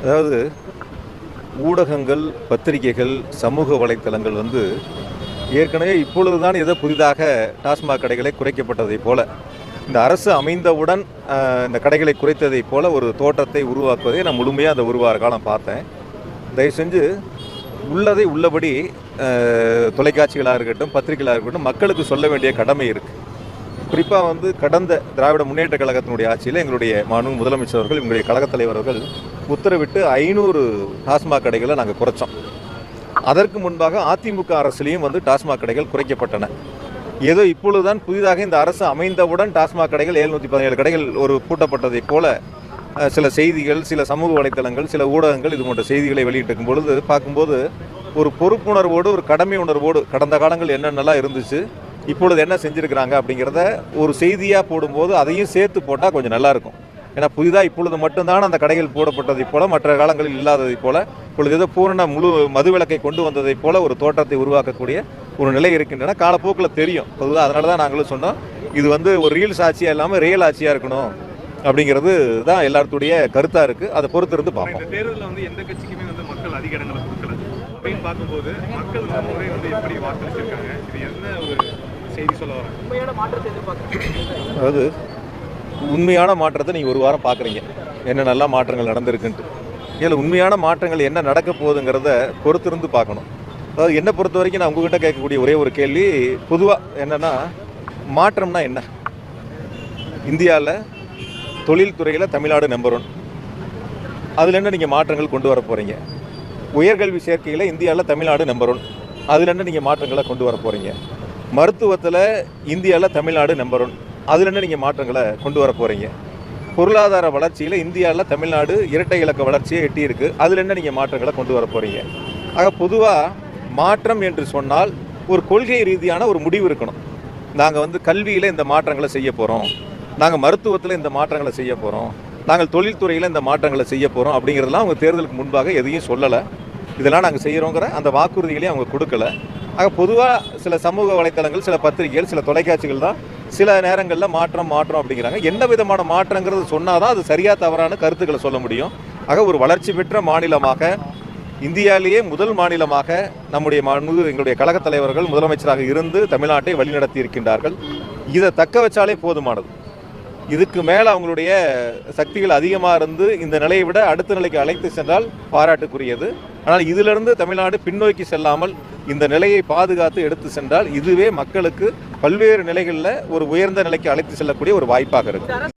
அதாவது ஊடகங்கள், பத்திரிகைகள், சமூக வலைத்தளங்கள் ஏற்கனவே இப்பொழுதுதான் ஏதோ புதிதாக டாஸ்மாக் கடைகளை குறைக்கப்பட்டதை போல, இந்த அரசு அமைந்தவுடன் இந்த கடைகளை குறைத்ததை போல ஒரு தோற்றத்தை உருவாக்குவதை நான் முழுமையாக அந்த ஒரு வார காலம் பார்த்தேன். தயவு செஞ்சு உள்ளதை உள்ளபடி தொலைக்காட்சிகளாக இருக்கட்டும், பத்திரிகைகளாக இருக்கட்டும், மக்களுக்கு சொல்ல வேண்டிய கடமை இருக்குது. குறிப்பாக கடந்த திராவிட முன்னேற்ற கழகத்தினுடைய ஆட்சியில் எங்களுடைய மாண்புமிகு முதலமைச்சர் அவர்கள், எங்களுடைய கழகத் தலைவர்கள் உத்தரவிட்டு 500 டாஸ்மாக் கடைகளை நாங்கள் குறைச்சோம். அதற்கு முன்பாக அதிமுக அரசுலேயும் டாஸ்மாக் கடைகள் குறைக்கப்பட்டன. ஏதோ இப்பொழுதுதான் புதிதாக இந்த அரசு அமைந்தவுடன் டாஸ்மாக் கடைகள் 717 கடைகள் பூட்டப்பட்டதை போல சில செய்திகள், சில சமூக வலைத்தளங்கள், சில ஊடகங்கள் இது போன்ற செய்திகளை வெளியிட்டிருக்கும் பொழுது பார்க்கும்போது ஒரு பொறுப்புணர்வோடு, ஒரு கடமை உணர்வோடு கடந்த காலங்கள் என்னென்னலாம் இருந்துச்சு, இப்பொழுது என்ன செஞ்சுருக்கிறாங்க அப்படிங்கிறத ஒரு செய்தியாக போடும்போது அதையும் சேர்த்து போட்டால் கொஞ்சம் நல்லாயிருக்கும். ஏன்னா புதிதாக இப்பொழுது மட்டும்தான் அந்த கடைகள் போடப்பட்டதை போல, மற்ற காலங்களில் இல்லாததை போல, இப்பொழுது ஏதோ பூரண முழு மதுவிலக்கை கொண்டு வந்ததை போல ஒரு தோற்றத்தை உருவாக்கக்கூடிய ஒரு நிலை இருக்கின்றன. காலப்போக்கில் தெரியும் பொதுவாக. அதனால தான் நாங்களும் சொன்னோம், இது ஒரு ரீல்ஸ் ஆட்சியாக இல்லாமல் ரியல் ஆட்சியாக இருக்கணும் அப்படிங்கிறது தான் எல்லாத்துடைய கருத்தாக இருக்குது. அதை பொறுத்து இருந்து பார்ப்போம். இந்த தேர்தலில் எந்த கட்சிக்குமே மக்கள் அதிக இடங்களை கொடுக்கல அப்படின்னு பார்க்கும்போது மக்கள் முறை எப்படி வாக்களிச்சிருக்காங்க, இது என்ன ஒரு செய்தி சொல்ல வர? உண்மையான மாற்றத்தை எதிர்பார்க்குறீங்க? அதாவது உண்மையான மாற்றத்தை நீங்கள் ஒரு வாரம் பார்க்குறீங்க, என்ன நல்ல மாற்றங்கள் நடந்திருக்குன்ட்டு. இதில் உண்மையான மாற்றங்கள் என்ன நடக்க போகுதுங்கிறத பொறுத்திருந்து பார்க்கணும். அதாவது என்னை பொறுத்த வரைக்கும் நான் உங்ககிட்ட கேட்கக்கூடிய ஒரே ஒரு கேள்வி பொதுவாக என்னென்னா, மாற்றம்னா என்ன? இந்தியாவில் தொழில்துறையில் தமிழ்நாடு நம்பர் 1. அதில் என்ன நீங்கள் மாற்றங்கள் கொண்டு வர போகிறீங்க? உயர்கல்வி சேர்க்கையில் இந்தியாவில் தமிழ்நாடு நம்பர் 1. அதில் என்ன நீங்கள் மாற்றங்களை கொண்டு வர போகிறீங்க? மருத்துவத்தில் இந்தியாவில் தமிழ்நாடு நம்பர் 1. அதில் என்ன நீங்கள் மாற்றங்களை கொண்டு வர போகிறீங்க? பொருளாதார வளர்ச்சியில் இந்தியாவில் தமிழ்நாடு இரட்டை இலக்க வளர்ச்சியை எட்டியிருக்கு. அதில் என்ன நீங்கள் மாற்றங்களை கொண்டு வர போகிறீங்க? ஆக பொதுவாக மாற்றம் என்று சொன்னால் ஒரு கொள்கை ரீதியான ஒரு முடிவு இருக்கணும். நாங்கள் கல்வியில் இந்த மாற்றங்களை செய்ய போகிறோம், நாங்கள் மருத்துவத்தில் இந்த மாற்றங்களை செய்ய போகிறோம், நாங்கள் தொழில்துறையில் இந்த மாற்றங்களை செய்ய போகிறோம் அப்படிங்கிறதெல்லாம் அவங்க தேர்தலுக்கு முன்பாக எதையும் சொல்லலை. இதெல்லாம் நாங்கள் செய்கிறோங்கிற அந்த வாக்குறுதிகளையும் அவங்க கொடுக்கல. ஆக பொதுவாக சில சமூக வலைத்தளங்கள், சில பத்திரிகைகள், சில தொலைக்காட்சிகள் தான் சில நேரங்களில் மாற்றம் அப்படிங்கிறாங்க. என்ன விதமான மாற்றங்கிறது சொன்னால் தான் அது சரியாக தவறான கருத்துக்களை சொல்ல முடியும். ஆக ஒரு வளர்ச்சி பெற்ற மாநிலமாக, இந்தியாவிலேயே முதல் மாநிலமாக நம்முடைய எங்களுடைய கழகத் தலைவர்கள் முதலமைச்சராக இருந்து தமிழ்நாட்டை வழிநடத்தி இருக்கின்றார்கள். இதை தக்க வச்சாலே போதுமானது. இதுக்கு மேலே அவங்களுடைய சக்திகள் அதிகமாக இருந்து இந்த நிலையை விட அடுத்த நிலைக்கு அழைத்து சென்றால் பாராட்டுக்குரியது. ஆனால் இதிலிருந்து தமிழ்நாடு பின்னோக்கி செல்லாமல் இந்த நிலையை பாதுகாத்து எடுத்து சென்றால் இதுவே மக்களுக்கு பல்வேறு நிலைகளில் ஒரு உயர்ந்த நிலைக்கு அழைத்து செல்லக்கூடிய ஒரு வாய்ப்பாக இருக்குது.